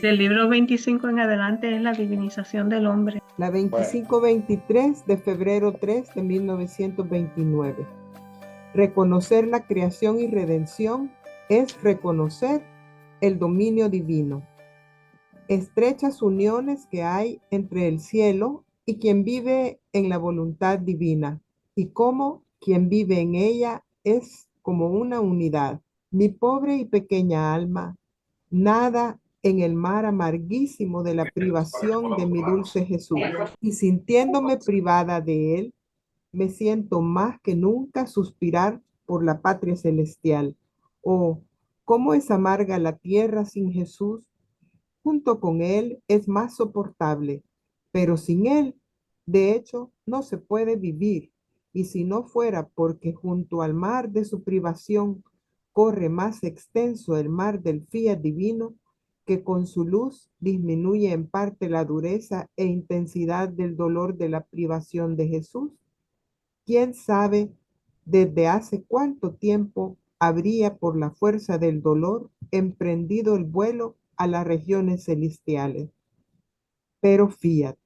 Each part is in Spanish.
Del libro 25 en adelante es la divinización del hombre. La 2523 de febrero 3 de 1929. Reconocer la creación y redención es reconocer el dominio divino. Estrechas uniones que hay entre el cielo y quien vive en la voluntad divina, y cómo quien vive en ella es como una unidad. Mi pobre y pequeña alma nada en el mar amarguísimo de la privación de mi dulce Jesús, y sintiéndome privada de él, me siento más que nunca suspirar por la patria celestial. Oh, cómo es amarga la tierra sin Jesús. Junto con él es más soportable, pero sin él, de hecho, no se puede vivir. Y si no fuera porque junto al mar de su privación corre más extenso el mar del fiat divino, que con su luz disminuye en parte la dureza e intensidad del dolor de la privación de Jesús, quién sabe desde hace cuánto tiempo habría por la fuerza del dolor emprendido el vuelo a las regiones celestiales. Pero fiat.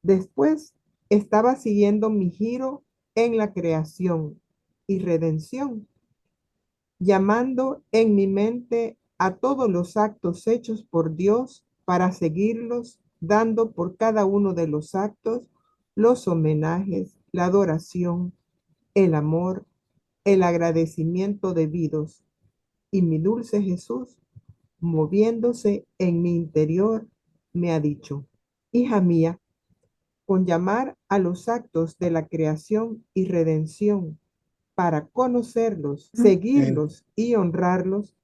Después estaba siguiendo mi giro en la creación y redención, llamando en mi mente a todos los actos hechos por Dios para seguirlos, dando por cada uno de los actos los homenajes, la adoración, el amor, el agradecimiento debidos. Y mi dulce Jesús, moviéndose en mi interior, me ha dicho: hija mía, con llamar a los actos de la creación y redención para conocerlos, seguirlos y honrarlos,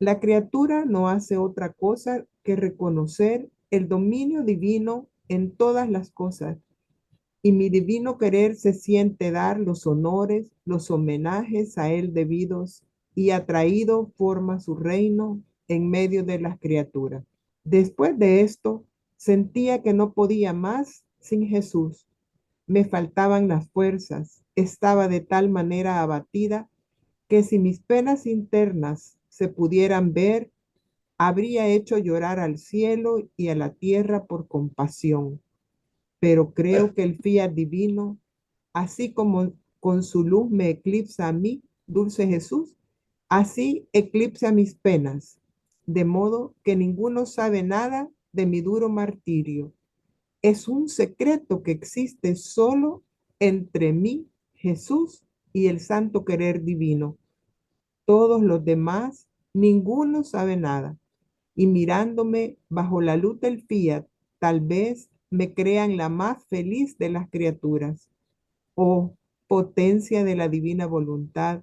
la criatura no hace otra cosa que reconocer el dominio divino en todas las cosas, y mi divino querer se siente dar los honores, los homenajes a él debidos, y ha traído forma su reino en medio de las criaturas. Después de esto, sentía que no podía más sin Jesús. Me faltaban las fuerzas, estaba de tal manera abatida que si mis penas internas se pudieran ver, habría hecho llorar al cielo y a la tierra por compasión. Pero creo que el fiat divino, así como con su luz me eclipsa a mí, dulce Jesús, así eclipsa mis penas, de modo que ninguno sabe nada de mi duro martirio. Es un secreto que existe solo entre mí, Jesús, y el santo querer divino. Todos los demás, ninguno sabe nada. Y mirándome bajo la luz del fiat, tal vez me crean la más feliz de las criaturas. Oh, potencia de la divina voluntad,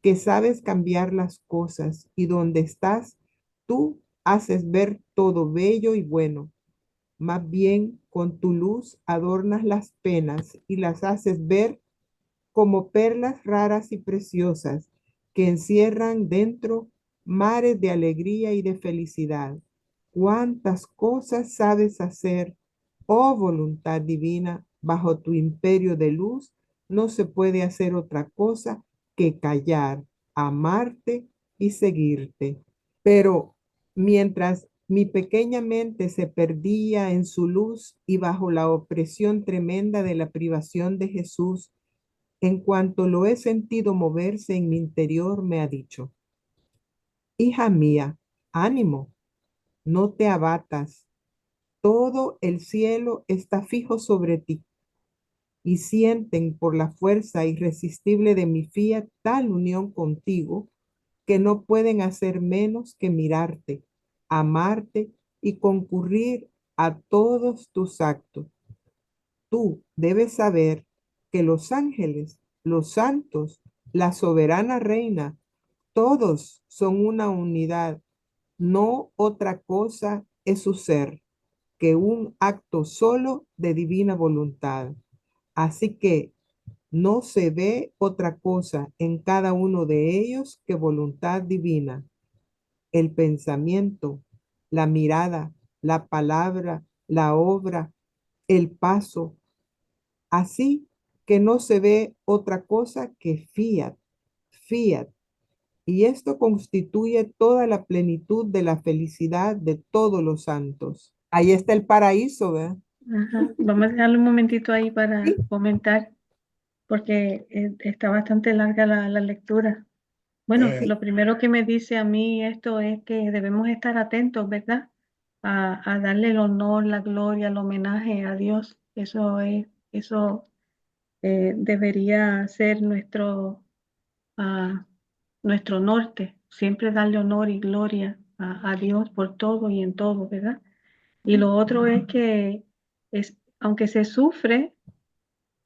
que sabes cambiar las cosas y donde estás, tú haces ver todo bello y bueno. Más bien, con tu luz adornas las penas y las haces ver como perlas raras y preciosas que encierran dentro mares de alegría y de felicidad. Cuántas cosas sabes hacer, oh voluntad divina, bajo tu imperio de luz no se puede hacer otra cosa que callar, amarte y seguirte. Pero mientras mi pequeña mente se perdía en su luz y bajo la opresión tremenda de la privación de Jesús, en cuanto lo he sentido moverse en mi interior, me ha dicho: hija mía, ánimo, no te abatas, todo el cielo está fijo sobre ti, y sienten por la fuerza irresistible de mi fiat tal unión contigo que no pueden hacer menos que mirarte, amarte y concurrir a todos tus actos. Tú debes saber que los ángeles, los santos, la soberana reina, todos son una unidad, no otra cosa es su ser que un acto solo de divina voluntad. Así que no se ve otra cosa en cada uno de ellos que voluntad divina. El pensamiento, la mirada, la palabra, la obra, el paso. Así que no se ve otra cosa que fiat, fiat. y esto constituye toda la plenitud de la felicidad de todos los santos. Ahí está el paraíso, ¿verdad? Ajá. Vamos a dejarle un momentito ahí para Sí. comentar, porque está bastante larga la lectura. Bueno, Eh, lo primero que me dice a mí esto es que debemos estar atentos, ¿verdad? A darle el honor, la gloria, el homenaje a Dios. Eso debería ser ah, nuestro norte. Siempre darle honor y gloria a Dios por todo y en todo, ¿verdad? Y lo otro es que aunque se sufre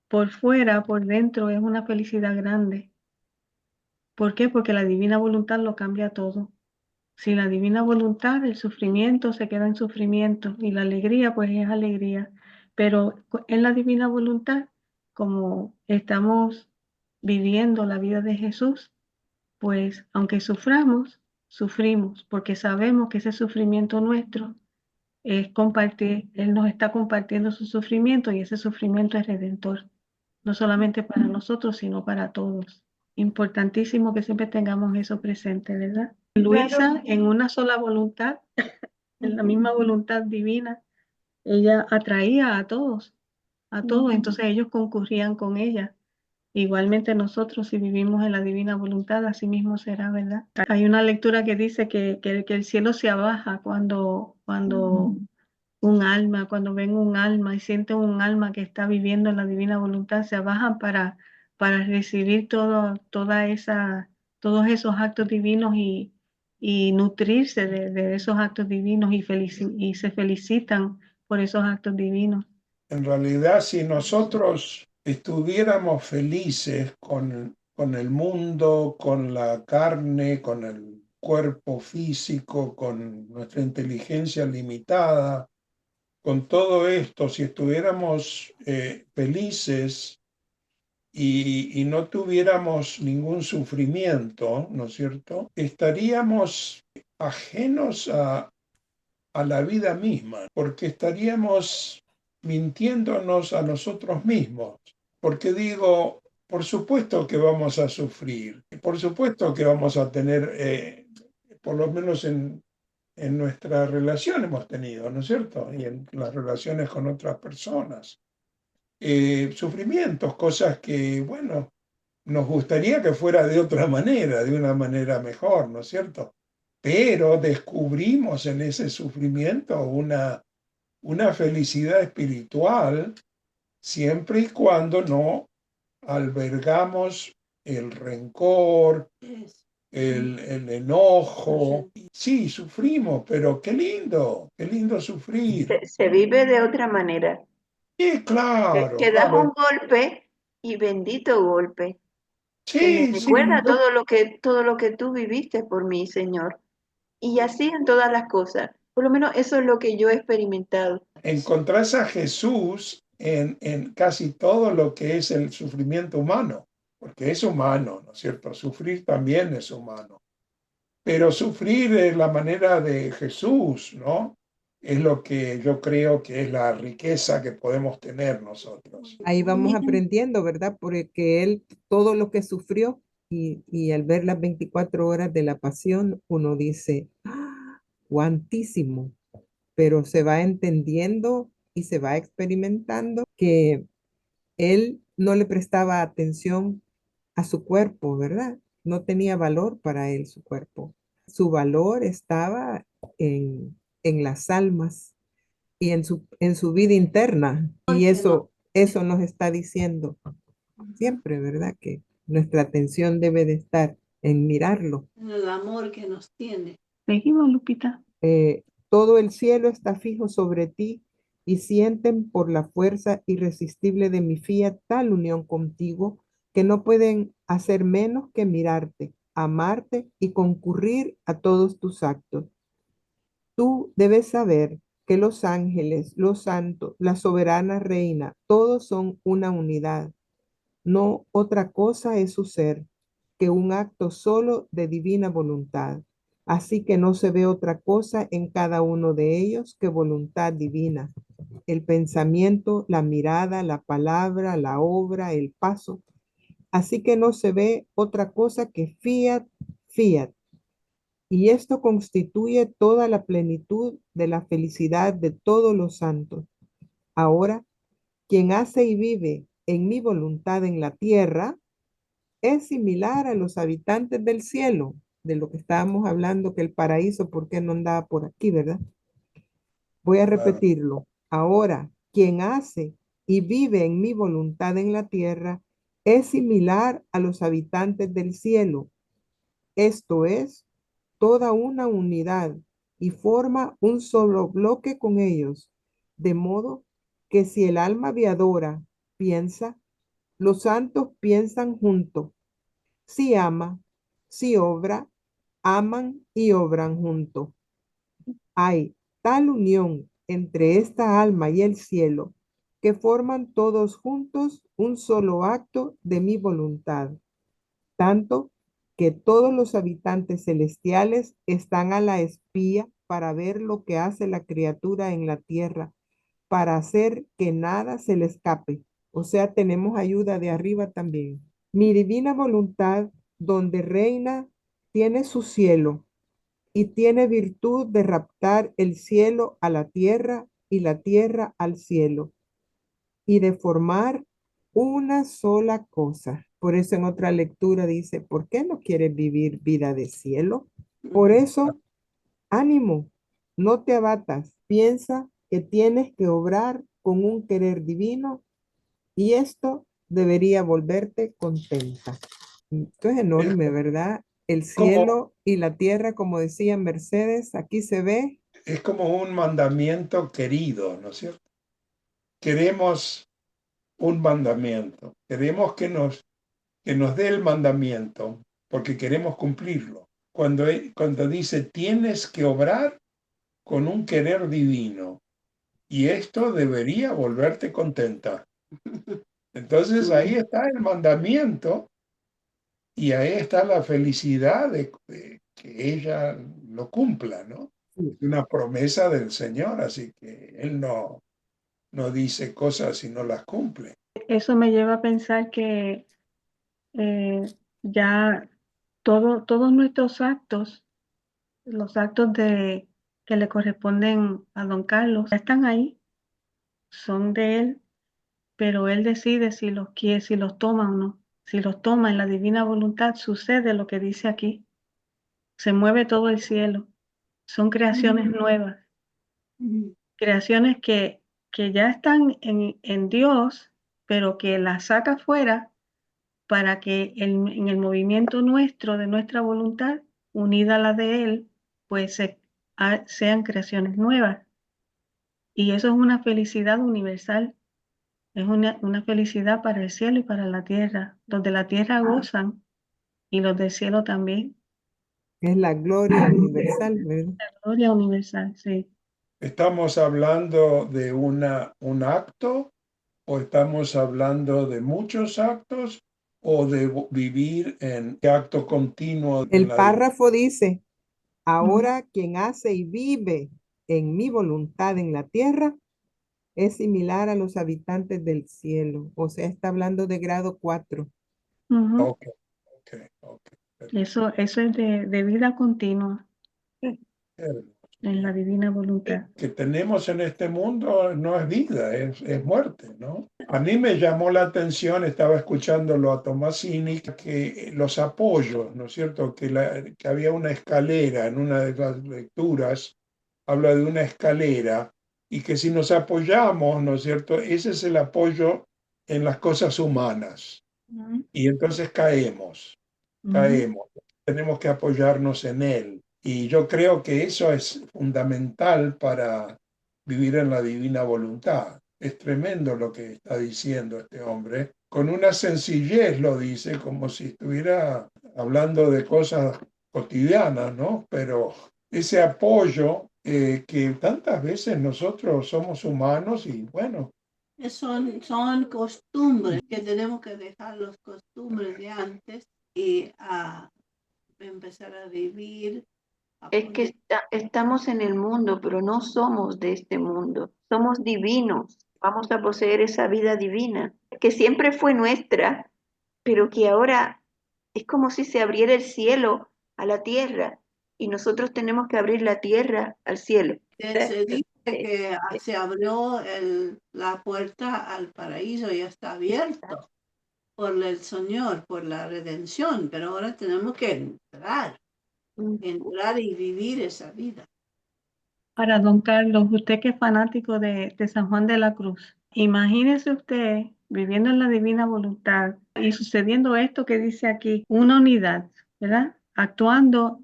por fuera, por dentro es una felicidad grande. ¿Por qué? Porque la divina voluntad lo cambia todo. Sin la divina voluntad, el sufrimiento se queda en sufrimiento y la alegría, pues es alegría. Pero en la divina voluntad, como estamos viviendo la vida de Jesús, pues aunque suframos, sufrimos, porque sabemos que ese sufrimiento nuestro es compartir, Él nos está compartiendo su sufrimiento y ese sufrimiento es redentor, no solamente para nosotros, sino para todos. Importantísimo que siempre tengamos eso presente, ¿verdad? Luisa, en una sola voluntad, en la misma voluntad divina, ella atraía a todos, entonces ellos concurrían con ella. Igualmente nosotros, si vivimos en la divina voluntad, así mismo será, ¿verdad? Hay una lectura que dice que el cielo se abaja cuando cuando ven un alma y sienten un alma que está viviendo en la divina voluntad, se bajan para recibir todos esos actos divinos y nutrirse de esos actos divinos y se felicitan por esos actos divinos. en realidad, si nosotros estuviéramos felices con el mundo, con la carne, con el cuerpo físico, con nuestra inteligencia limitada, con todo esto, si estuviéramos felices y no tuviéramos ningún sufrimiento, ¿no es cierto? Estaríamos ajenos a la vida misma, porque estaríamos mintiéndonos a nosotros mismos. Porque digo, por supuesto que vamos a sufrir, por supuesto que vamos a tener, por lo menos en nuestra relación hemos tenido, ¿no es cierto? Y en las relaciones con otras personas. Sufrimientos, cosas que, bueno, nos gustaría que fuera de otra manera, de una manera mejor, ¿no es cierto? Pero descubrimos en ese sufrimiento una felicidad espiritual siempre y cuando no albergamos el rencor, el enojo. Sí, sufrimos, pero qué lindo sufrir. Se vive de otra manera. Sí, claro, Que das un claro. golpe y bendito golpe, que me Sí, sí, recuerda todo lo que tú viviste por mí, Señor. Y así en todas las cosas. Por lo menos eso es lo que yo he experimentado. encontrás a Jesús en casi todo lo que es el sufrimiento humano, porque es humano, ¿no es cierto? Sufrir también es humano, pero sufrir es la manera de Jesús, ¿no? Es lo que yo creo que es la riqueza que podemos tener nosotros. Ahí vamos aprendiendo, ¿verdad? Porque él todo lo que sufrió y al ver las 24 horas de la pasión, uno dice, ¡ah! Cuantísimo, pero se va entendiendo y se va experimentando que él no le prestaba atención a su cuerpo, ¿verdad? No tenía valor para él su cuerpo. Su valor estaba en las almas y en su vida interna. Y eso nos está diciendo siempre, ¿verdad? Que nuestra atención debe de estar en mirarlo. El amor que nos tiene. Seguimos, Lupita. Todo el cielo está fijo sobre ti y sienten por la fuerza irresistible de mi fiat tal unión contigo que no pueden hacer menos que mirarte, amarte y concurrir a todos tus actos. Tú debes saber que los ángeles, los santos, la soberana reina, todos son una unidad. No otra cosa es su ser que un acto solo de divina voluntad. Así que no se ve otra cosa en cada uno de ellos que voluntad divina. El pensamiento, la mirada, la palabra, la obra, el paso. Así que no se ve otra cosa que fiat, fiat. Y esto constituye toda la plenitud de la felicidad de todos los santos. Ahora, quien hace y vive en mi voluntad en la tierra es similar a los habitantes del cielo, de lo que estábamos hablando, que el paraíso, ¿por qué no andaba por aquí, verdad? Voy a Claro. repetirlo. Ahora, quien hace y vive en mi voluntad en la tierra es similar a los habitantes del cielo. Esto es toda una unidad y forma un solo bloque con ellos, de modo que si el alma viadora piensa, los santos piensan juntos. Si ama, si obra, aman y obran juntos. Hay tal unión entre esta alma y el cielo que forman todos juntos un solo acto de mi voluntad, tanto que todos los habitantes celestiales están a la espía para ver lo que hace la criatura en la tierra, para hacer que nada se le escape. O sea, tenemos ayuda de arriba también. Mi divina voluntad, donde reina, tiene su cielo y tiene virtud de raptar el cielo a la tierra y la tierra al cielo y de formar una sola cosa. Por eso en otra lectura dice, ¿por qué no quieres vivir vida de cielo? Por eso, ánimo, no te abatas, piensa que tienes que obrar con un querer divino y esto debería volverte contenta. Esto es Es enorme, ¿verdad? El como, cielo y la tierra, como decía Mercedes, aquí se ve. es como un mandamiento querido, ¿no es cierto? Queremos un mandamiento, queremos que nos dé el mandamiento, porque queremos cumplirlo. Cuando dice, tienes que obrar con un querer divino, y esto debería volverte contenta. Entonces ahí está el mandamiento y ahí está la felicidad de que ella lo cumpla, ¿no? Es una promesa del Señor, así que Él no dice cosas y no las cumple. Eso me lleva a pensar que ya todos nuestros actos, los actos que le corresponden a don Carlos, ya están ahí, son de él, pero él decide si los quiere, si los toma o no. Si los toma en la divina voluntad, sucede lo que dice aquí. Se mueve todo el cielo. Son creaciones nuevas, creaciones que ya están en Dios, pero que las saca fuera para que en el movimiento nuestro, de nuestra voluntad, unida a la de Él, pues sean creaciones nuevas. Y eso es una felicidad universal, es una felicidad para el cielo y para la tierra, donde la tierra gozan y los del cielo también. Es la gloria universal, ¿verdad? La gloria universal, sí. ¿Estamos hablando de un acto o estamos hablando de muchos actos o de vivir en acto continuo en El la vida? párrafo dice, Ujú, ahora quien hace y vive en mi voluntad en la tierra es similar a los habitantes del cielo. O sea, está hablando de grado 4. ujú. Ok, ok, ok. Eso es de vida continua Hermoso. en la divina voluntad. Que tenemos en este mundo no es vida, es muerte, ¿no? A mí me llamó la atención, estaba escuchándolo a Tomasini, que los apoyos, ¿no es cierto? Que había una escalera en una de las lecturas, habla de una escalera, y que si nos apoyamos, ¿no es cierto? Ese es el apoyo en las cosas humanas, Ujú, y entonces ujú. caemos, tenemos que apoyarnos en él. Y yo creo que eso es fundamental para vivir en la divina voluntad. Es tremendo lo que está diciendo este hombre. Con una sencillez lo dice, como si estuviera hablando de cosas cotidianas, ¿no? Pero ese apoyo que tantas veces nosotros somos humanos y bueno, Son costumbres que tenemos que dejar las costumbres de antes y a empezar a vivir, a Es que poner. estamos en el mundo, pero no somos de este mundo. Somos divinos. Vamos a poseer esa vida divina, que siempre fue nuestra, pero que ahora es como si se abriera el cielo a la tierra y nosotros tenemos que abrir la tierra al cielo. Se dice que se abrió la puerta al paraíso, ya está abierto por el Señor, por la redención, pero ahora tenemos que entrar y vivir esa vida. Para don Carlos, usted que es fanático de San Juan de la Cruz, imagínese usted viviendo en la divina voluntad y sucediendo esto que dice aquí, una unidad, ¿verdad? Actuando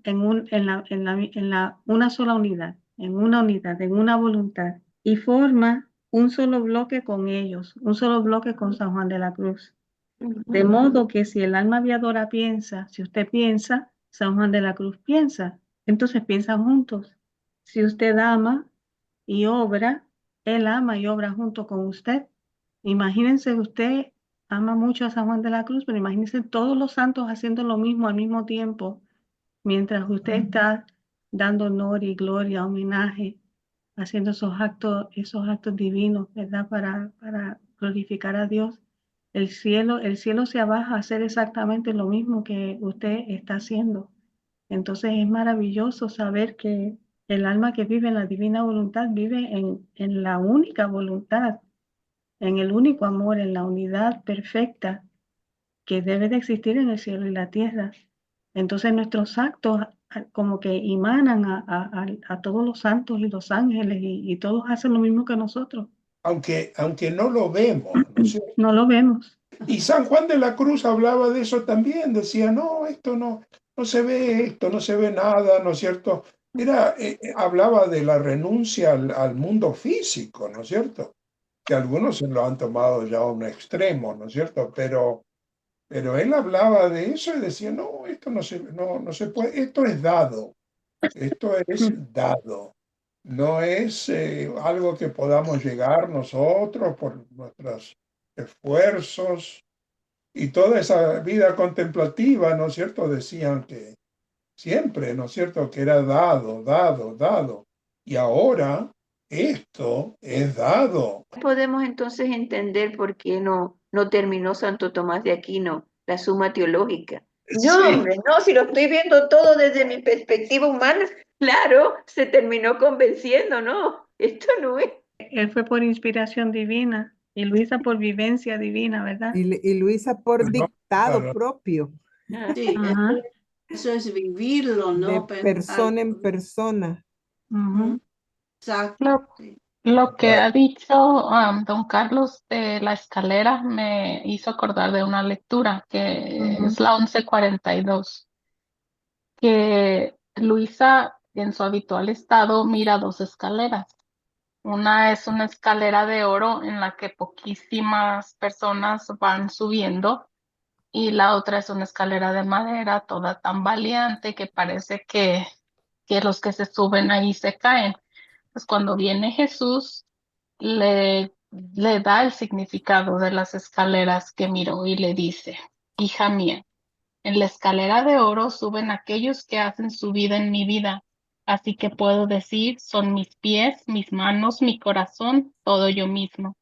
una sola unidad, en una voluntad, y forma un solo bloque con ellos, un solo bloque con San Juan de la Cruz. De modo que si el alma aviadora piensa, si usted piensa, San Juan de la Cruz piensa, entonces piensan juntos. Si usted ama y obra, él ama y obra junto con usted. Imagínense, usted ama mucho a San Juan de la Cruz, pero imagínense todos los santos haciendo lo mismo al mismo tiempo, mientras usted está dando honor y gloria, homenaje, haciendo esos actos divinos, ¿verdad? Para glorificar a Dios. El cielo se abaja a hacer exactamente lo mismo que usted está haciendo. Entonces es maravilloso saber que el alma que vive en la divina voluntad vive en la única voluntad, en el único amor, en la unidad perfecta que debe de existir en el cielo y la tierra. Entonces nuestros actos como que emanan a todos los santos y los ángeles y todos hacen lo mismo que nosotros. aunque no lo vemos, ¿no es cierto? No lo vemos. Y San Juan de la Cruz hablaba de eso también, decía, no, esto no se ve esto, no se ve nada, ¿no es cierto? Hablaba de la renuncia al mundo físico, ¿no es cierto? Que algunos se lo han tomado ya a un extremo, ¿no es cierto? Pero él hablaba de eso y decía, no, esto no se puede, esto es dado, no es algo que podamos llegar nosotros por nuestros esfuerzos y toda esa vida contemplativa, ¿no es cierto? Decían que siempre, ¿no es cierto? Que era dado, dado, dado. Y ahora esto es dado. Podemos entonces entender por qué no terminó Santo Tomás de Aquino la Suma Teológica. No, Sí, hombre, no, si lo estoy viendo todo desde mi perspectiva humana, claro, se terminó convenciendo, no, esto no es. Él fue por inspiración divina y Luisa por vivencia divina, ¿verdad? Y Luisa por no, dictado claro. propio, Sí, Ajá. eso es vivirlo, de no pensar. persona en persona. Ujú. Exacto. Lo, Sí. lo que Claro. ha dicho don Carlos de la escalera me hizo acordar de una lectura que Ujú. es la 1142, que Luisa en su habitual estado mira dos escaleras. Una es una escalera de oro en la que poquísimas personas van subiendo y la otra es una escalera de madera toda tambaleante que parece que los que se suben ahí se caen. Pues cuando viene Jesús, le da el significado de las escaleras que miró y le dice, hija mía, en la escalera de oro suben aquellos que hacen su vida en mi vida. Así que puedo decir, son mis pies, mis manos, mi corazón, todo yo mismo.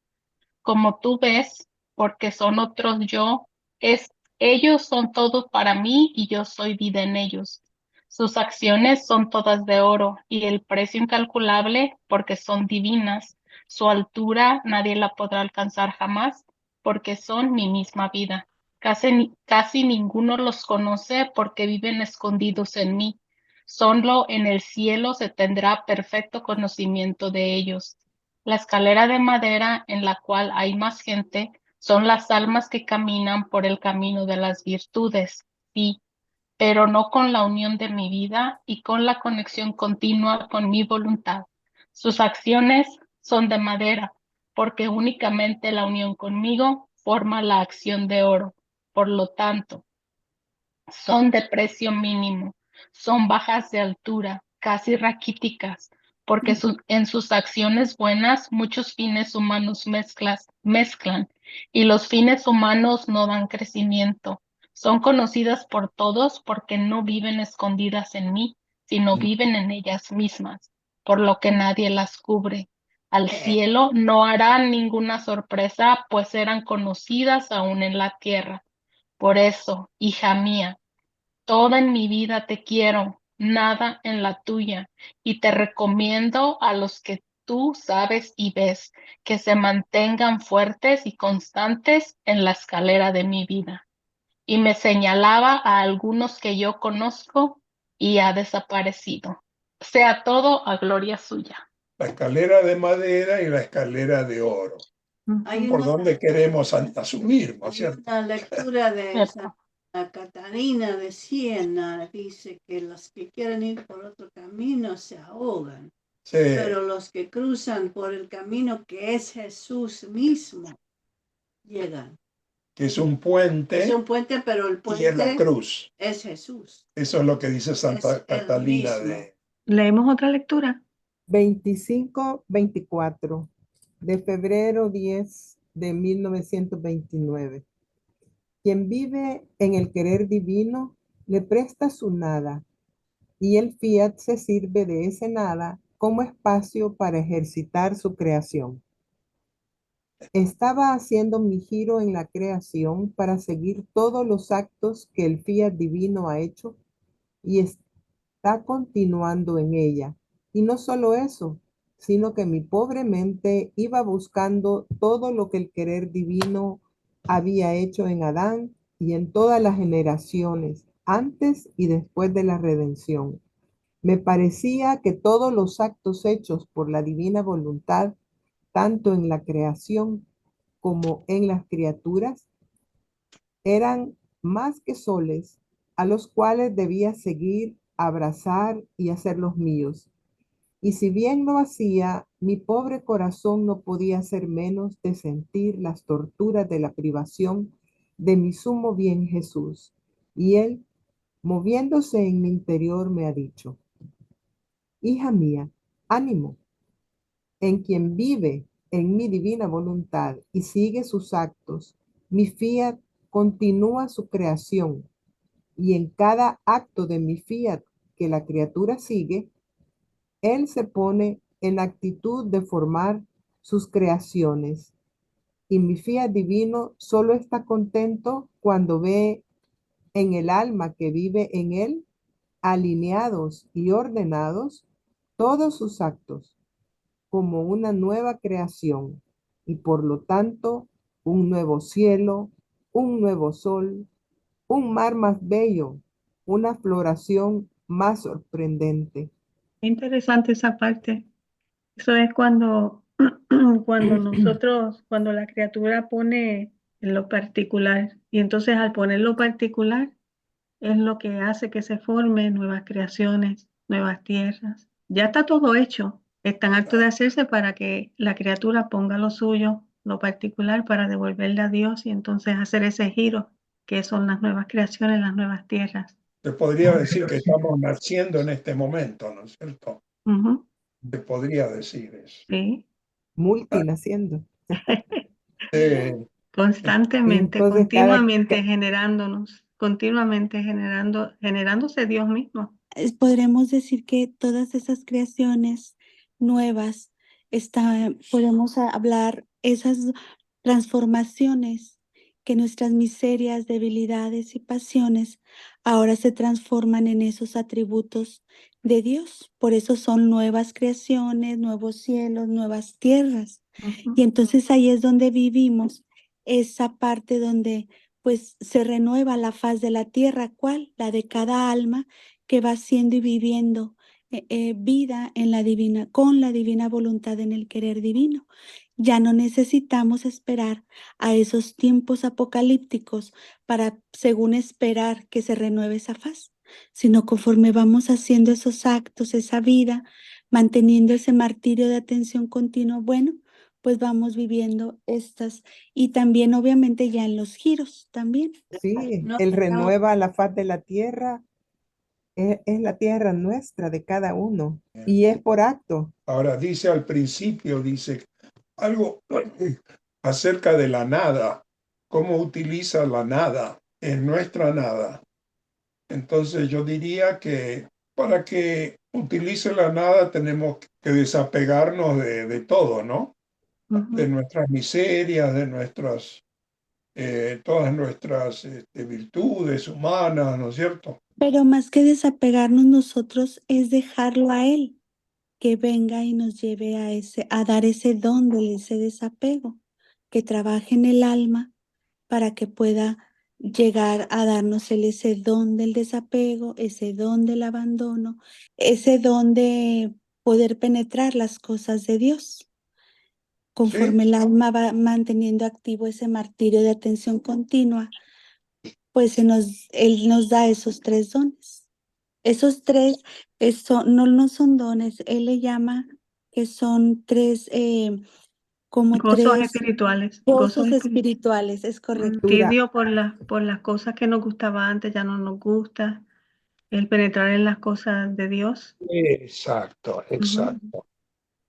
Como tú ves, porque son otros yo, ellos son todo para mí y yo soy vida en ellos. Sus acciones son todas de oro y el precio incalculable porque son divinas. Su altura nadie la podrá alcanzar jamás porque son mi misma vida. Casi ninguno los conoce porque viven escondidos en mí. Solo en el cielo se tendrá perfecto conocimiento de ellos. La escalera de madera en la cual hay más gente son las almas que caminan por el camino de las virtudes, sí, pero no con la unión de mi vida y con la conexión continua con mi voluntad. Sus acciones son de madera, porque únicamente la unión conmigo forma la acción de oro. Por lo tanto, son de precio mínimo, son bajas de altura, casi raquíticas, porque en sus acciones buenas muchos fines humanos mezclan y los fines humanos no dan crecimiento. Son conocidas por todos porque no viven escondidas en mí, sino viven en ellas mismas, por lo que nadie las cubre. Al cielo no harán ninguna sorpresa, pues eran conocidas aún en la tierra. Por eso, hija mía, Toda en mi vida te quiero, nada en la tuya, y te recomiendo a los que tú sabes y ves que se mantengan fuertes y constantes en la escalera de mi vida. Y me señalaba a algunos que yo conozco y ha desaparecido. Sea todo a gloria suya. La escalera de madera y la escalera de oro. Hay ¿Por una, dónde queremos subir, no es hay cierto? una lectura de ¿Cierto? Santa Catarina de Siena, dice que los que quieren ir por otro camino se ahogan, Sí, pero los que cruzan por el camino que es Jesús mismo, llegan. que es un Es puente un puente, pero el y es la puente cruz. es Jesús. Eso es lo que dice Santa Es el Catalina mismo. de... Leemos otra lectura. 25-24 de febrero 10 de 1929. Quien vive en el querer divino le presta su nada y el fiat se sirve de ese nada como espacio para ejercitar su creación. Estaba haciendo mi giro en la creación para seguir todos los actos que el fiat divino ha hecho y está continuando en ella. Y no solo eso, sino que mi pobre mente iba buscando todo lo que el querer divino había hecho en Adán y en todas las generaciones, antes y después de la redención. Me parecía que todos los actos hechos por la divina voluntad, tanto en la creación como en las criaturas, eran más que soles a los cuales debía seguir, abrazar y hacer los míos. Y si bien lo hacía, mi pobre corazón no podía hacer menos de sentir las torturas de la privación de mi sumo bien Jesús. Y él, moviéndose en mi interior, me ha dicho: hija mía, ánimo, en quien vive en mi divina voluntad y sigue sus actos, mi fiat continúa su creación, y en cada acto de mi fiat que la criatura sigue, él se pone en actitud de formar sus creaciones. Y mi fiat divino solo está contento cuando ve en el alma que vive en él, alineados y ordenados, todos sus actos como una nueva creación y por lo tanto un nuevo cielo, un nuevo sol, un mar más bello, una floración más sorprendente. Interesante esa parte. Eso es cuando, cuando la criatura pone en lo particular. Y entonces al poner lo particular es lo que hace que se formen nuevas creaciones, nuevas tierras. Ya está todo hecho. Está en acto de hacerse para que la criatura ponga lo suyo, lo particular, para devolverle a Dios y entonces hacer ese giro, que son las nuevas creaciones, las nuevas tierras. Se podría decir que estamos naciendo en este momento, ¿no es cierto? Ujú, Se podría decir eso. sí, Multinaciendo. constantemente, Entonces, continuamente generándonos, continuamente generándose Dios mismo. Podremos decir que todas esas creaciones nuevas, podemos hablar esas transformaciones, que nuestras miserias, debilidades y pasiones ahora se transforman en esos atributos de Dios. Por eso son nuevas creaciones, nuevos cielos, nuevas tierras. Ujú, Y entonces ahí es donde vivimos esa parte donde pues se renueva la faz de la tierra. ¿Cuál? La de cada alma que va siendo y viviendo vida en la divina, con la divina voluntad en el querer divino. Ya no necesitamos esperar a esos tiempos apocalípticos para, según esperar, que se renueve esa faz, sino conforme vamos haciendo esos actos, esa vida, manteniendo ese martirio de atención continua, bueno, pues vamos viviendo estas, y también obviamente ya en los giros también. sí, No, Él no, renueva la faz de la tierra, es la tierra nuestra de cada uno y es por acto. Ahora dice al principio, dice algo acerca de la nada, cómo utiliza la nada en nuestra nada. Entonces yo diría que para que utilice la nada tenemos que desapegarnos de todo, ¿no? De ujú. nuestras miserias, de todas nuestras virtudes humanas, ¿no es cierto? Pero más que desapegarnos nosotros es dejarlo a Él, que venga y nos lleve a dar ese don de ese desapego, que trabaje en el alma para que pueda llegar a darnos Él ese don del desapego, ese don del abandono, ese don de poder penetrar las cosas de Dios. Sí, Conforme el alma va manteniendo activo ese martirio de atención continua, pues Él nos da esos tres dones. Esos tres no son dones, Él le llama que son como Gozos tres espirituales, gozos gozos espirituales. espirituales, es correcto. Tibio por las cosas que nos gustaba antes, ya no nos gusta. El penetrar en las cosas de Dios. exacto, Ujú, exacto.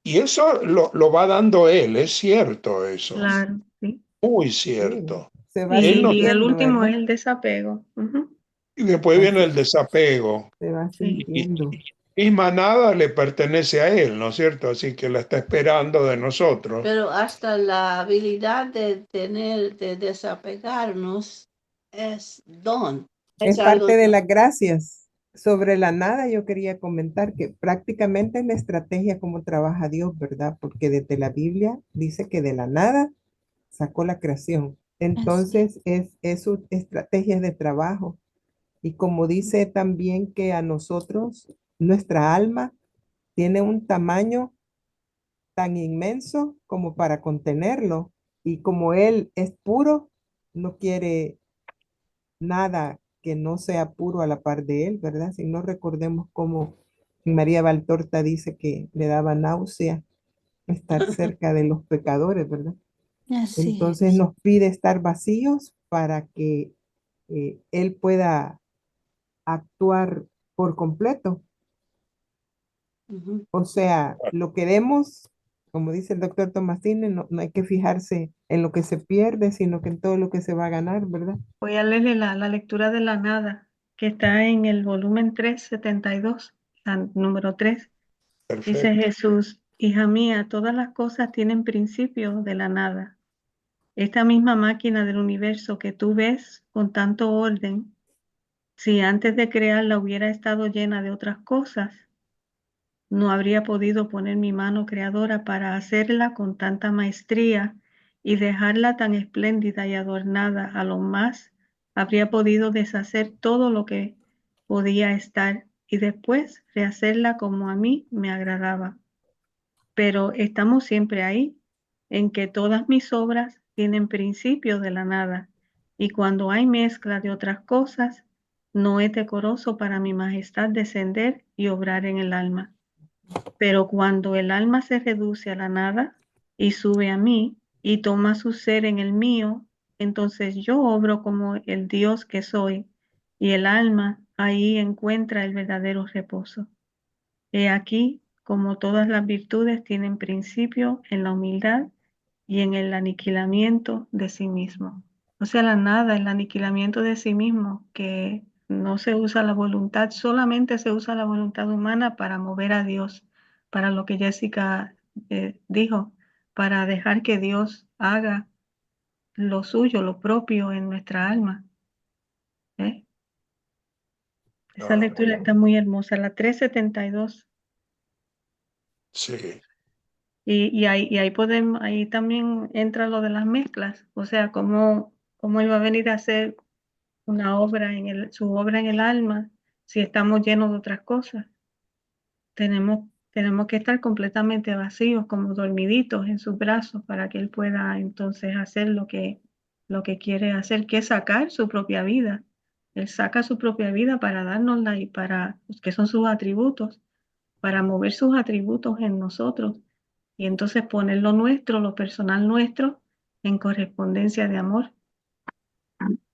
Y eso lo va dando él, es cierto eso, claro, sí. muy Sí, cierto. se va Él no, Y el sintiendo, último es ¿verdad? el desapego. Ujú, y después viene Así el desapego. se va sí. sintiendo. Y manada le pertenece a él, ¿no es cierto? Así que la está esperando de nosotros. Pero hasta la habilidad de desapegarnos es don. Es Es algo. parte de las gracias. Sobre la nada, yo quería comentar que prácticamente es la estrategia como trabaja Dios, ¿verdad? Porque desde la Biblia dice que de la nada sacó la creación. Así. Entonces es su estrategia de trabajo. Y como dice también que a nosotros, nuestra alma tiene un tamaño tan inmenso como para contenerlo. Y como Él es puro, no quiere nada que no sea puro a la par de Él, ¿verdad? Si no recordemos cómo María Valtorta dice que le daba náusea estar cerca de los pecadores, ¿verdad? Así Entonces es. nos pide estar vacíos para que Él pueda actuar por completo. Ujú. O sea, lo que demos, como dice el doctor Tomasini, no hay que fijarse en lo que se pierde, sino que en todo lo que se va a ganar, ¿verdad? Voy a leerle la lectura de la nada, que está en el volumen 372, número 3. Dice Perfecto. Jesús, hija mía, todas las cosas tienen principio de la nada. Esta misma máquina del universo que tú ves con tanto orden, si antes de crearla hubiera estado llena de otras cosas, no habría podido poner mi mano creadora para hacerla con tanta maestría y dejarla tan espléndida y adornada. A lo más, habría podido deshacer todo lo que podía estar y después rehacerla como a mí me agradaba. Pero estamos siempre ahí, en que todas mis obras tienen principio de la nada, y cuando hay mezcla de otras cosas, no es decoroso para mi majestad descender y obrar en el alma. Pero cuando el alma se reduce a la nada y sube a mí y toma su ser en el mío, entonces yo obro como el Dios que soy, y el alma ahí encuentra el verdadero reposo. He aquí, como todas las virtudes tienen principio en la humildad y en el aniquilamiento de sí mismo. O sea, la nada, el aniquilamiento de sí mismo, que no se usa la voluntad, solamente se usa la voluntad humana para mover a Dios, para lo que Jessica dijo, para dejar que Dios haga lo suyo, lo propio en nuestra alma. ¿Eh? Esa Ah, lectura está muy hermosa, la 372. sí, Y ahí podemos, ahí también entra lo de las mezclas, o sea, cómo él va a venir a hacer una obra su obra en el alma si estamos llenos de otras cosas. Tenemos que estar completamente vacíos, como dormiditos en sus brazos, para que él pueda entonces hacer lo que quiere hacer, que es sacar su propia vida. Él saca su propia vida para dárnosla y para, que son sus atributos, para mover sus atributos en nosotros y entonces poner lo nuestro, lo personal nuestro, en correspondencia de amor.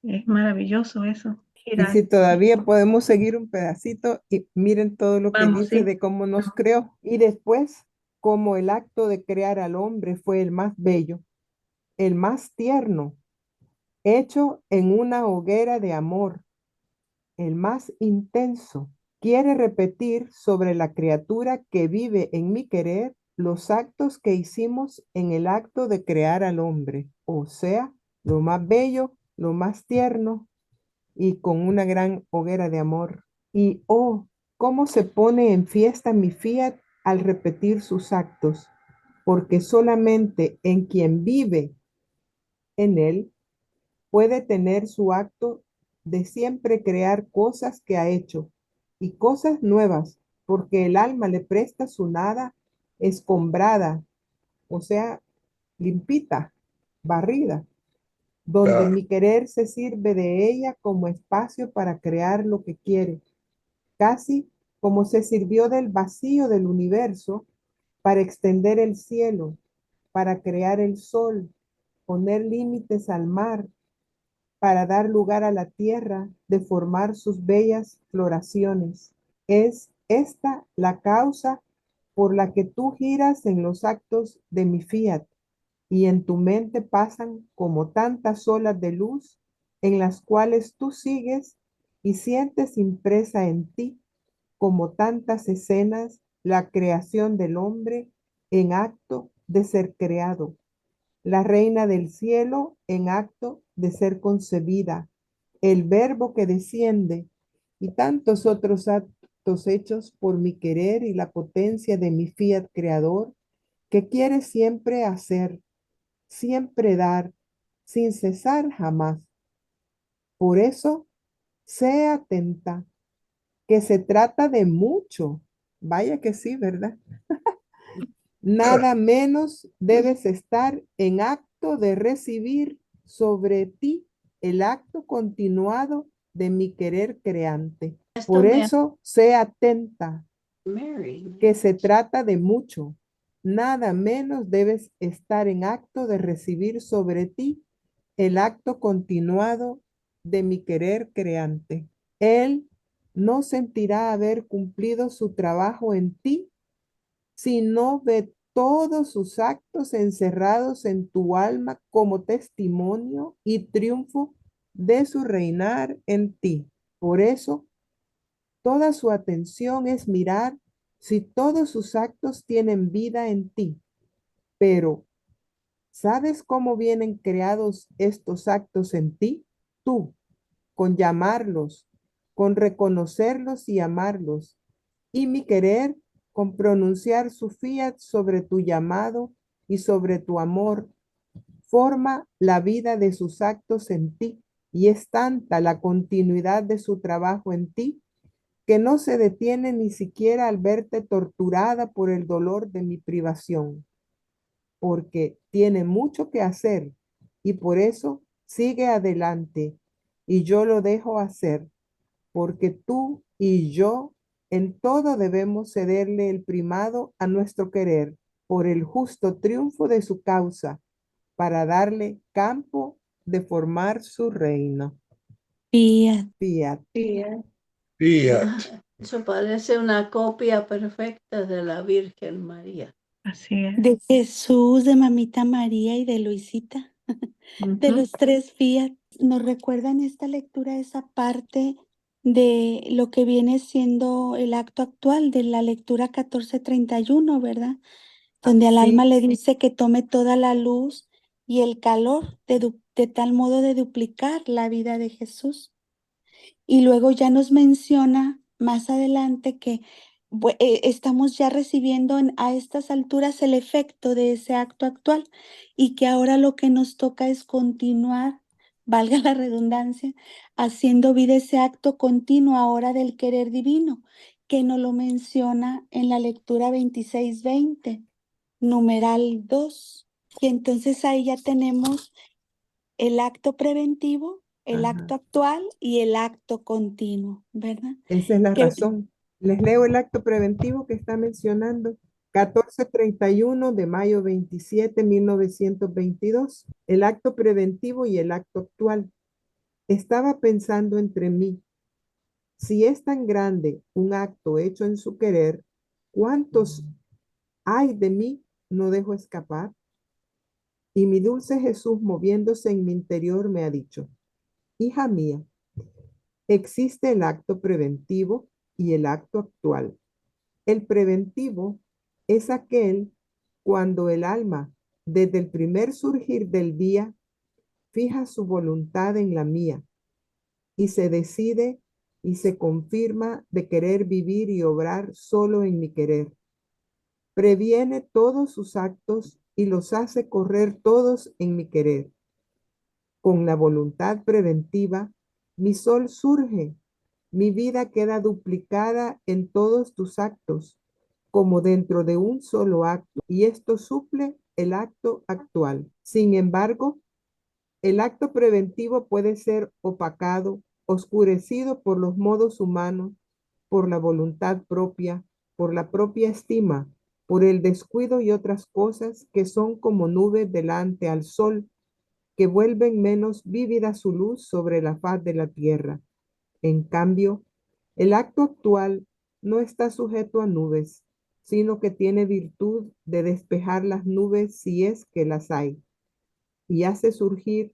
Es maravilloso eso. Y Girar. si todavía podemos seguir un pedacito y miren todo lo que Vamos, dice sí. de cómo nos creó. Y después, como el acto de crear al hombre fue el más bello, el más tierno, hecho en una hoguera de amor, el más intenso. Quiere repetir sobre la criatura que vive en mi querer los actos que hicimos en el acto de crear al hombre, o sea, lo más bello, lo más tierno y con una gran hoguera de amor Y oh, cómo se pone en fiesta mi fiat al repetir sus actos, porque solamente en quien vive en él puede tener su acto de siempre crear cosas que ha hecho y cosas nuevas, porque el alma le presta su nada escombrada, o sea, limpita, barrida, donde Claro, mi querer se sirve de ella como espacio para crear lo que quiere, casi como se sirvió del vacío del universo para extender el cielo, para crear el sol, poner límites al mar, para dar lugar a la tierra de formar sus bellas floraciones. Es esta la causa por la que tú giras en los actos de mi fiat y en tu mente pasan como tantas olas de luz en las cuales tú sigues y sientes impresa en ti como tantas escenas la creación del hombre en acto de ser creado, la reina del cielo en acto de ser concebida, el verbo que desciende y tantos otros actos hechos por mi querer y la potencia de mi fiat creador, que quiere siempre hacer, siempre dar, sin cesar jamás. Por eso, sé atenta, que se trata de mucho. Vaya que sí, ¿verdad? Nada menos debes estar en acto de recibir sobre ti el acto continuado de mi querer creante. Esto Por me eso, sé atenta, Mary. que se trata de mucho. Nada menos debes estar en acto de recibir sobre ti el acto continuado de mi querer creante. Él no sentirá haber cumplido su trabajo en ti si no ve todos sus actos encerrados en tu alma como testimonio y triunfo de su reinar en ti. Por eso, toda su atención es mirar si todos sus actos tienen vida en ti. Pero, ¿sabes cómo vienen creados estos actos en ti? Tú, con llamarlos, con reconocerlos y amarlos, y mi querer con pronunciar su fiat sobre tu llamado y sobre tu amor, forma la vida de sus actos en ti, y es tanta la continuidad de su trabajo en ti que no se detiene ni siquiera al verte torturada por el dolor de mi privación, porque tiene mucho que hacer y por eso sigue adelante y yo lo dejo hacer, porque tú y yo en todo debemos cederle el primado a nuestro querer por el justo triunfo de su causa, para darle campo de formar su reino. Fiat. Fiat. Sí, Fiat. Eso parece una copia perfecta de la Virgen María. Así es. De Jesús, de Mamita María y de Luisita, de Ujú. los tres Fiat. Nos recuerda en esta lectura esa parte de lo que viene siendo el acto actual de la lectura 1431, ¿verdad? Donde al alma Sí, le dice que tome toda la luz y el calor de tal modo de duplicar la vida de Jesús. Y luego ya nos menciona más adelante que estamos ya recibiendo a estas alturas el efecto de ese acto actual y que ahora lo que nos toca es continuar, valga la redundancia, haciendo vida ese acto continuo ahora del querer divino, que nos lo menciona en la lectura 26:20, numeral 2. Y entonces ahí ya tenemos el acto preventivo, el ajá. acto actual y el acto continuo, ¿verdad? Esa es la Que razón. Les leo el acto preventivo que está mencionando. 1431 de mayo 27, 1922. El acto preventivo y el acto actual. Estaba pensando entre mí, si es tan grande un acto hecho en su querer, ¿cuántos hay de mí no dejo escapar? Y mi dulce Jesús, moviéndose en mi interior, me ha dicho, hija mía, existe el acto preventivo y el acto actual. El preventivo es aquel cuando el alma, desde el primer surgir del día, fija su voluntad en la mía y se decide y se confirma de querer vivir y obrar solo en mi querer. Previene todos sus actos y los hace correr todos en mi querer. Con la voluntad preventiva, mi sol surge, mi vida queda duplicada en todos tus actos, como dentro de un solo acto, y esto suple el acto actual. Sin embargo, el acto preventivo puede ser opacado, oscurecido por los modos humanos, por la voluntad propia, por la propia estima, por el descuido y otras cosas que son como nubes delante al sol, que vuelven menos vívida su luz sobre la faz de la tierra. En cambio, el acto actual no está sujeto a nubes, sino que tiene virtud de despejar las nubes si es que las hay, y hace surgir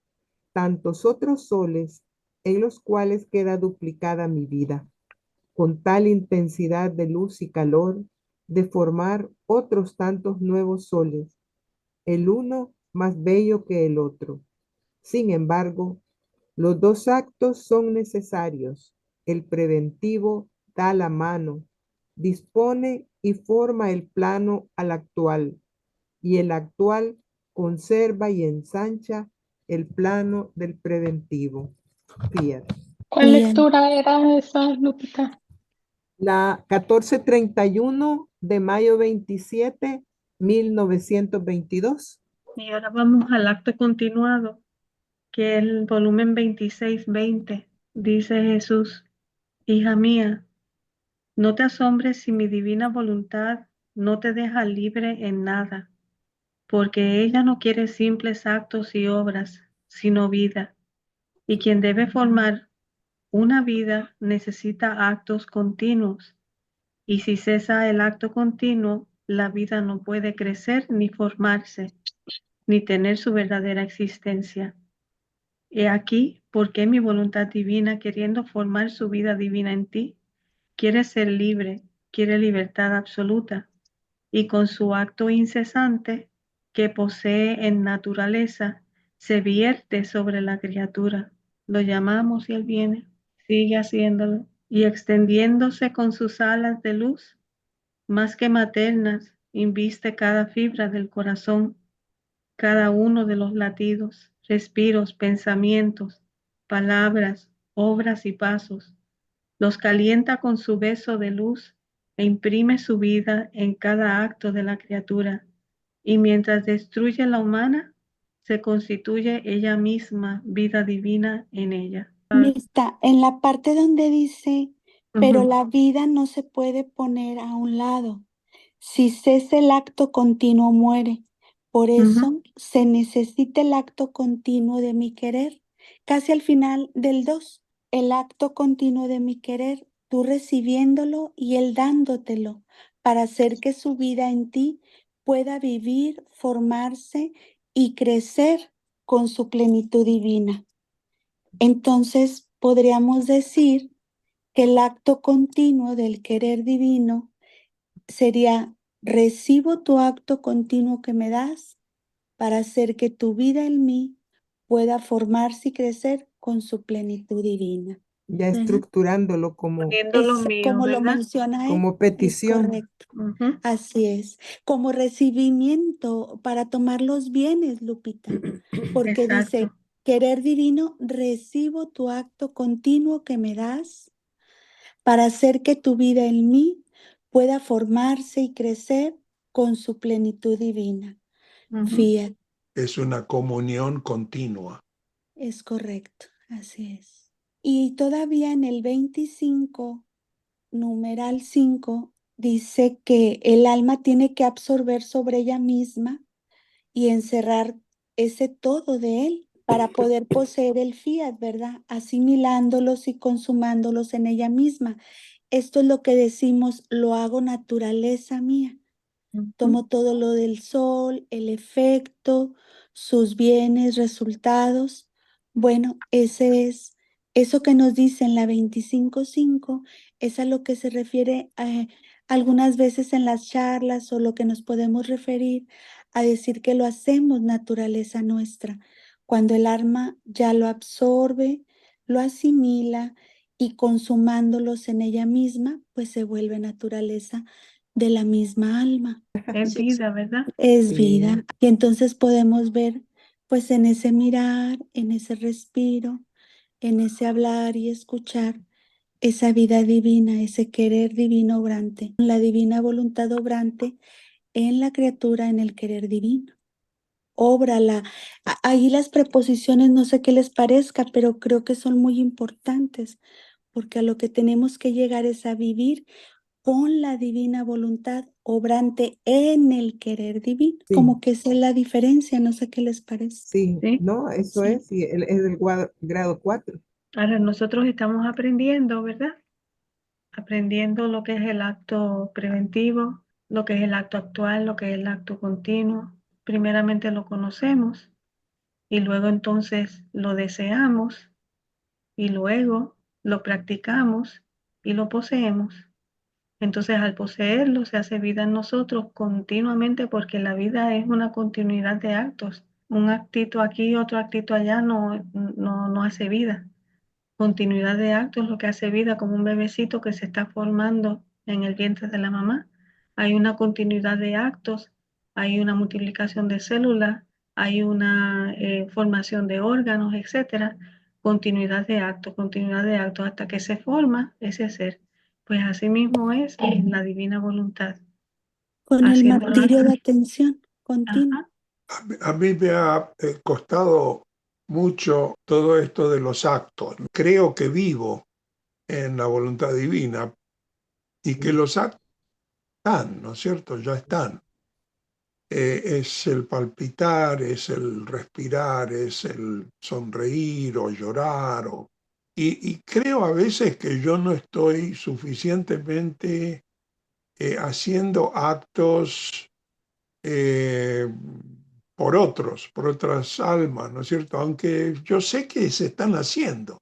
tantos otros soles en los cuales queda duplicada mi vida, con tal intensidad de luz y calor, de formar otros tantos nuevos soles, el uno más bello que el otro. Sin embargo, los dos actos son necesarios. El preventivo da la mano, dispone y forma el plano al actual, y el actual conserva y ensancha el plano del preventivo. Fíjate. ¿Cuál Bien. lectura era esa, Lupita? La 1431 de mayo 27, 1922. Y ahora vamos al acto continuado, que es el volumen 26-20. Dice Jesús: hija mía, no te asombres si mi divina voluntad no te deja libre en nada, porque ella no quiere simples actos y obras, sino vida. Y quien debe formar una vida necesita actos continuos. Y si cesa el acto continuo, la vida no puede crecer ni formarse, ni tener su verdadera existencia. He aquí por qué mi voluntad divina, queriendo formar su vida divina en ti, quiere ser libre, quiere libertad absoluta, y con su acto incesante que posee en naturaleza, se vierte sobre la criatura. Lo llamamos y él viene, sigue haciéndolo, y extendiéndose con sus alas de luz, más que maternas, inviste cada fibra del corazón, cada uno de los latidos, respiros, pensamientos, palabras, obras y pasos. Los calienta con su beso de luz e imprime su vida en cada acto de la criatura. Y mientras destruye la humana, se constituye ella misma vida divina en ella. Está en la parte donde dice, pero Ujú, la vida no se puede poner a un lado. Si cesa el acto continuo, muere. Por ujú, eso se necesita el acto continuo de mi querer. Casi al final del 2, el acto continuo de mi querer, tú recibiéndolo y él dándotelo, para hacer que su vida en ti pueda vivir, formarse y crecer con su plenitud divina. Entonces, podríamos decir que el acto continuo del querer divino sería: recibo tu acto continuo que me das para hacer que tu vida en mí pueda formarse y crecer con su plenitud divina. Ya ujú. estructurándolo como, Poniendo lo mío, Como lo ¿verdad? menciona él, como es petición. correcto. Ujú, Así es, como recibimiento para tomar los bienes, Lupita, porque dice, exacto. querer divino, recibo tu acto continuo que me das para hacer que tu vida en mí pueda formarse y crecer con su plenitud divina. Ujú, Fiat, Es una comunión continua. es correcto, así es. Y todavía en el 25, numeral 5, dice que el alma tiene que absorber sobre ella misma y encerrar ese todo de él para poder poseer el fiat, ¿verdad? Asimilándolos y consumándolos en ella misma. Esto es lo que decimos, lo hago naturaleza mía. ujú, Tomo todo lo del sol, el efecto, sus bienes, resultados. Bueno, ese es eso que nos dice en la 25.5, es a lo que se refiere algunas veces en las charlas, o lo que nos podemos referir a decir que lo hacemos naturaleza nuestra, cuando el alma ya lo absorbe, lo asimila y consumándolos en ella misma, pues se vuelve naturaleza de la misma alma. Es Sí, vida, ¿verdad? Es Sí. vida. Y entonces podemos ver, pues en ese mirar, en ese respiro, en ese hablar y escuchar, esa vida divina, ese querer divino obrante, la divina voluntad obrante en la criatura, en el querer divino. Óbrala. Ahí las preposiciones, no sé qué les parezca, pero creo que son muy importantes, porque a lo que tenemos que llegar es a vivir con la divina voluntad obrante en el querer divino. Sí. Como que esa es la diferencia, no sé qué les parece. Sí, Sí. no, eso Sí. es, y es del grado 4. Ahora nosotros estamos aprendiendo, ¿verdad? Aprendiendo lo que es el acto preventivo, lo que es el acto actual, lo que es el acto continuo. Primeramente lo conocemos y luego entonces lo deseamos y luego lo practicamos y lo poseemos. Entonces al poseerlo se hace vida en nosotros continuamente porque la vida es una continuidad de actos. Un actito aquí, otro actito allá no hace vida. Continuidad de actos es lo que hace vida, como un bebecito que se está formando en el vientre de la mamá. Hay una continuidad de actos, hay una multiplicación de células, hay una formación de órganos, etcétera. Continuidad de actos hasta que se forma ese ser. Pues así mismo es en la divina voluntad. Con el Haciendo martirio de actos. atención continua. Ajá. A mí me ha costado mucho todo esto de los actos. Creo que vivo en la voluntad divina y que los actos están, ¿no es cierto? Ya están. Es el palpitar, es el respirar, es el sonreír o llorar. Y creo a veces que yo no estoy suficientemente haciendo actos eh, por otros, por otras almas, ¿no es cierto? Aunque yo sé que se están haciendo.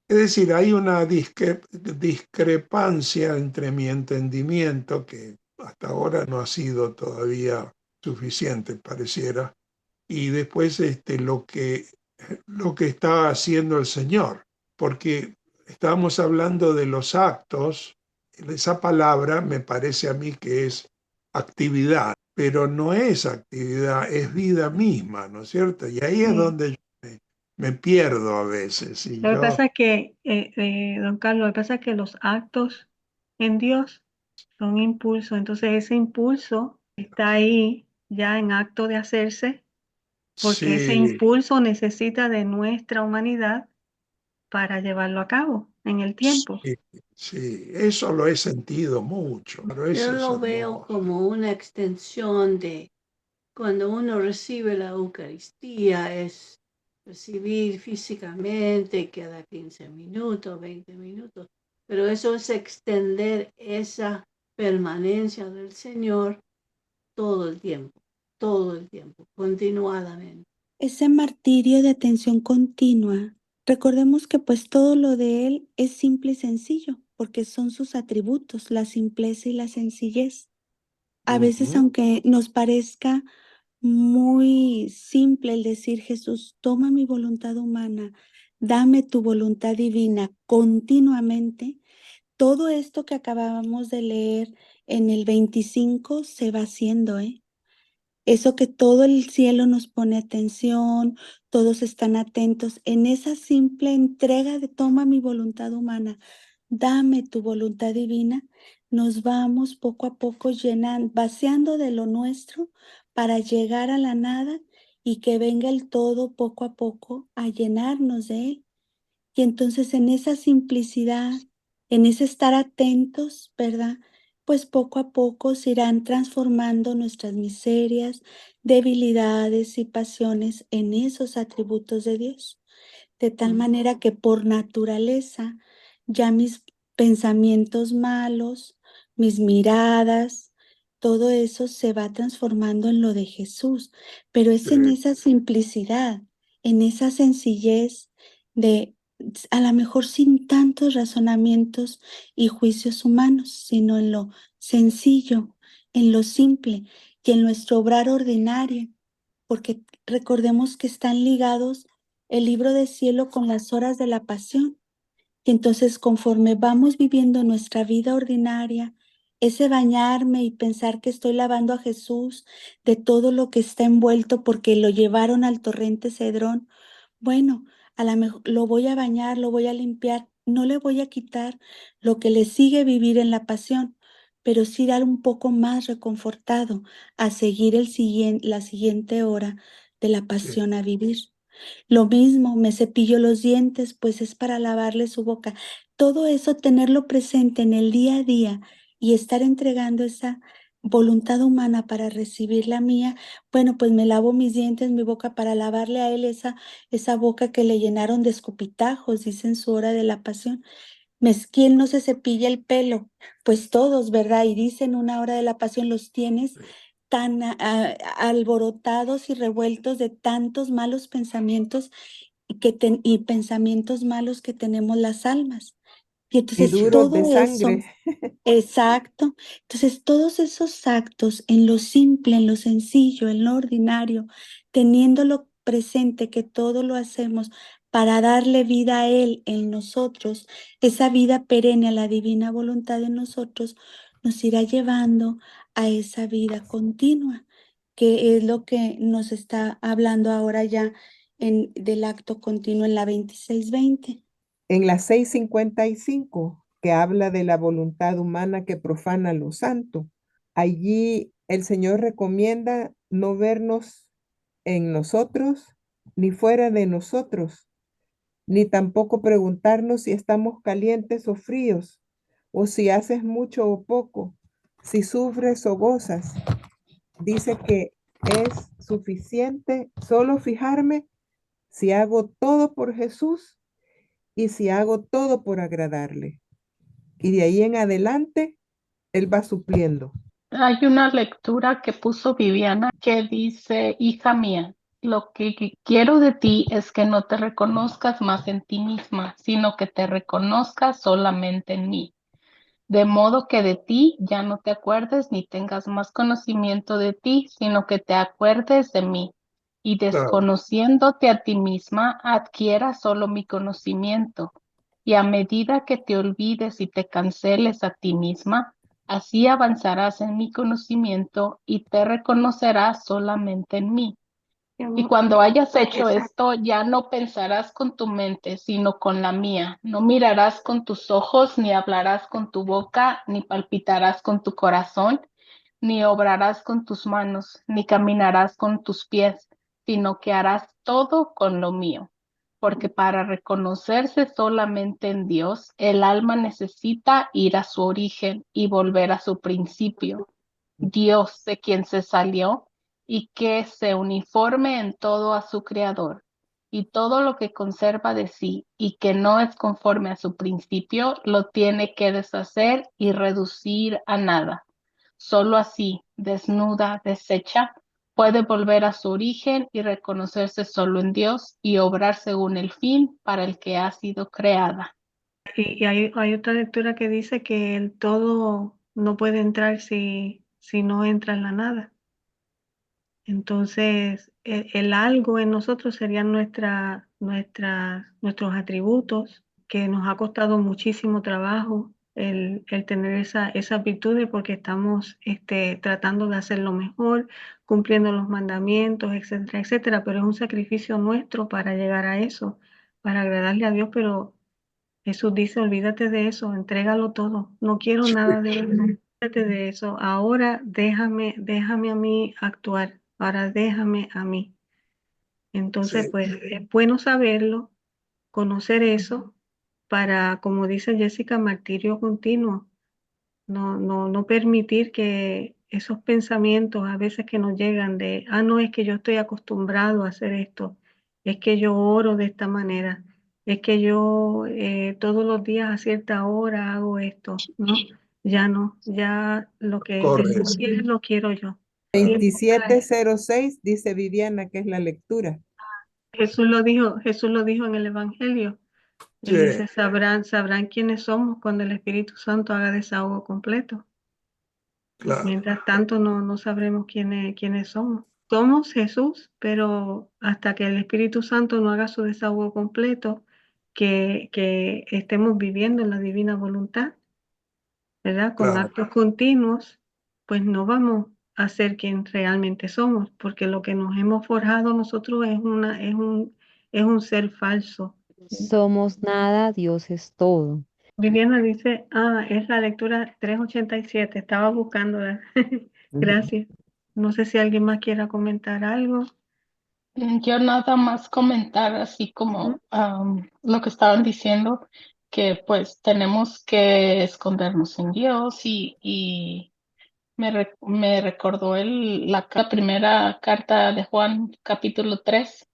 Es decir, hay una discrepancia entre mi entendimiento, que hasta ahora no ha sido todavía suficiente, pareciera, y después lo que está haciendo el Señor. Porque estábamos hablando de los actos, esa palabra me parece a mí que es actividad, pero no es actividad, es vida misma, ¿no es cierto? Y ahí es Sí. donde yo me pierdo a veces. Y Lo que yo, pasa es que, don Carlos, lo que pasa es que los actos en Dios son impulsos. Entonces ese impulso está ahí ya en acto de hacerse, porque ese sí, impulso necesita de nuestra humanidad para llevarlo a cabo en el tiempo. sí, sí, eso lo he sentido mucho, pero Yo eso es lo veo hermoso. como una extensión de cuando uno recibe la Eucaristía, es recibir físicamente cada 15 minutos, 20 minutos, pero eso es extender esa permanencia del Señor todo el tiempo, continuadamente. Ese martirio de atención continua. Recordemos que pues todo lo de él es simple y sencillo, porque son sus atributos, la simpleza y la sencillez. A veces, Ujú. aunque nos parezca muy simple el decir, Jesús, toma mi voluntad humana, dame tu voluntad divina continuamente, todo esto que acabábamos de leer en el 25 se va haciendo, ¿eh? Eso que todo el cielo nos pone atención, todos están atentos en esa simple entrega de toma mi voluntad humana, dame tu voluntad divina, nos vamos poco a poco llenando, vaciando de lo nuestro para llegar a la nada y que venga el todo poco a poco a llenarnos de él. Y entonces en esa simplicidad, en ese estar atentos, ¿verdad? Pues poco a poco se irán transformando nuestras miserias, debilidades y pasiones en esos atributos de Dios. De tal manera que por naturaleza ya mis pensamientos malos, mis miradas, todo eso se va transformando en lo de Jesús. Pero es en esa simplicidad, en esa sencillez de a lo mejor sin tantos razonamientos y juicios humanos, sino en lo sencillo, en lo simple y en nuestro obrar ordinario, porque recordemos que están ligados el libro de cielo con las horas de la pasión. Y entonces conforme vamos viviendo nuestra vida ordinaria, ese bañarme y pensar que estoy lavando a Jesús de todo lo que está envuelto porque lo llevaron al torrente Cedrón, bueno, a lo mejor lo voy a bañar, lo voy a limpiar, no le voy a quitar lo que le sigue vivir en la pasión, pero sí dar un poco más reconfortado a seguir la siguiente hora de la Sí. pasión a vivir. Lo mismo, me cepillo los dientes, pues es para lavarle su boca. Todo eso, tenerlo presente en el día a día y estar entregando esa voluntad humana para recibir la mía, bueno, pues me lavo mis dientes, mi boca para lavarle a él esa boca que le llenaron de escupitajos, dice en su hora de la pasión. ¿Quién no se cepilla el pelo? Pues todos, ¿verdad? Y dice en una hora de la pasión, los tienes tan alborotados y revueltos de tantos malos pensamientos y pensamientos malos que tenemos las almas. Y Y entonces duros de todo eso, sangre. exacto. Entonces todos esos actos en lo simple, en lo sencillo, en lo ordinario, teniéndolo presente que todo lo hacemos para darle vida a Él en nosotros, esa vida perenne a la divina voluntad en nosotros, nos irá llevando a esa vida continua, que es lo que nos está hablando ahora ya del acto continuo en la 2620. En la 655, que habla de la voluntad humana que profana lo santo, allí el Señor recomienda no vernos en nosotros, ni fuera de nosotros, ni tampoco preguntarnos si estamos calientes o fríos, o si haces mucho o poco, si sufres o gozas. Dice que es suficiente solo fijarme si hago todo por Jesús y si hago todo por agradarle. Y de ahí en adelante, Él va supliendo. Hay una lectura que puso Viviana que dice, hija mía, lo que quiero de ti es que no te reconozcas más en ti misma, sino que te reconozcas solamente en mí. De modo que de ti ya no te acuerdes ni tengas más conocimiento de ti, sino que te acuerdes de mí. Y Claro. desconociéndote a ti misma, adquieras solo mi conocimiento. Y a medida que te olvides y te canceles a ti misma, así avanzarás en mi conocimiento y te reconocerás solamente en mí. Y cuando hayas hecho esto, ya no pensarás con tu mente, sino con la mía. No mirarás con tus ojos, ni hablarás con tu boca, ni palpitarás con tu corazón, ni obrarás con tus manos, ni caminarás con tus pies, sino que harás todo con lo mío. Porque para reconocerse solamente en Dios, el alma necesita ir a su origen y volver a su principio. Dios de quien se salió y que se uniforme en todo a su Creador, y todo lo que conserva de sí y que no es conforme a su principio, lo tiene que deshacer y reducir a nada. Solo así, desnuda, deshecha, puede volver a su origen y reconocerse solo en Dios y obrar según el fin para el que ha sido creada. Y hay otra lectura que dice que el todo no puede entrar si no entra en la nada. Entonces, el algo en nosotros serían nuestros atributos, que nos ha costado muchísimo trabajo el tener esas virtudes porque estamos tratando de hacerlo mejor, cumpliendo los mandamientos, etcétera, etcétera, pero es un sacrificio nuestro para llegar a eso, para agradarle a Dios, pero Jesús dice, olvídate de eso, entrégalo todo, no quiero nada de eso, olvídate de eso, ahora déjame a mí actuar, ahora déjame a mí. Entonces, Sí. pues es bueno saberlo, conocer eso, para, como dice Jessica, martirio continuo, no permitir que esos pensamientos a veces que nos llegan de, no, es que yo estoy acostumbrado a hacer esto, es que yo oro de esta manera, es que yo todos los días a cierta hora hago esto, ¿no? Ya no, ya lo que Correcto. Jesús quiere lo quiero yo. 2706 dice Viviana, que es la lectura. Jesús lo dijo en el Evangelio. Él Sí, dice, sabrán quiénes somos cuando el Espíritu Santo haga desahogo completo. claro. Mientras tanto, no sabremos quiénes somos. Somos Jesús, pero hasta que el Espíritu Santo no haga su desahogo completo, que estemos viviendo en la divina voluntad, ¿verdad? Con Claro. actos continuos, pues no vamos a ser quien realmente somos, porque lo que nos hemos forjado nosotros es un ser falso. Somos nada, Dios es todo. Viviana dice, es la lectura 387, estaba buscando. Gracias. No sé si alguien más quiera comentar algo. Yo nada más comentar así como lo que estaban diciendo, que pues tenemos que escondernos en Dios y me recordó la primera carta de Juan, capítulo 3.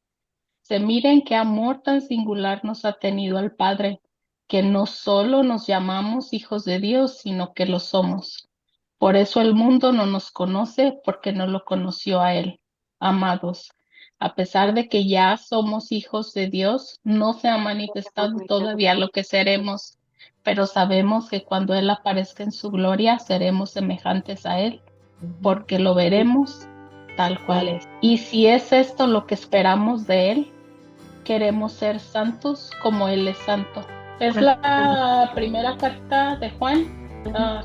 Se miren qué amor tan singular nos ha tenido el Padre, que no solo nos llamamos hijos de Dios, sino que lo somos. Por eso el mundo no nos conoce, porque no lo conoció a Él. Amados, a pesar de que ya somos hijos de Dios, no se ha manifestado todavía lo que seremos, pero sabemos que cuando Él aparezca en su gloria, seremos semejantes a Él, porque lo veremos tal cual es. Y si es esto lo que esperamos de Él, queremos ser santos como Él es santo. Es la primera carta de Juan,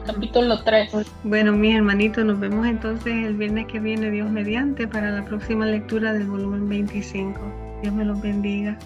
capítulo 3. Bueno, mis hermanitos, nos vemos entonces el viernes que viene, Dios mediante, para la próxima lectura del volumen 25. Dios me los bendiga.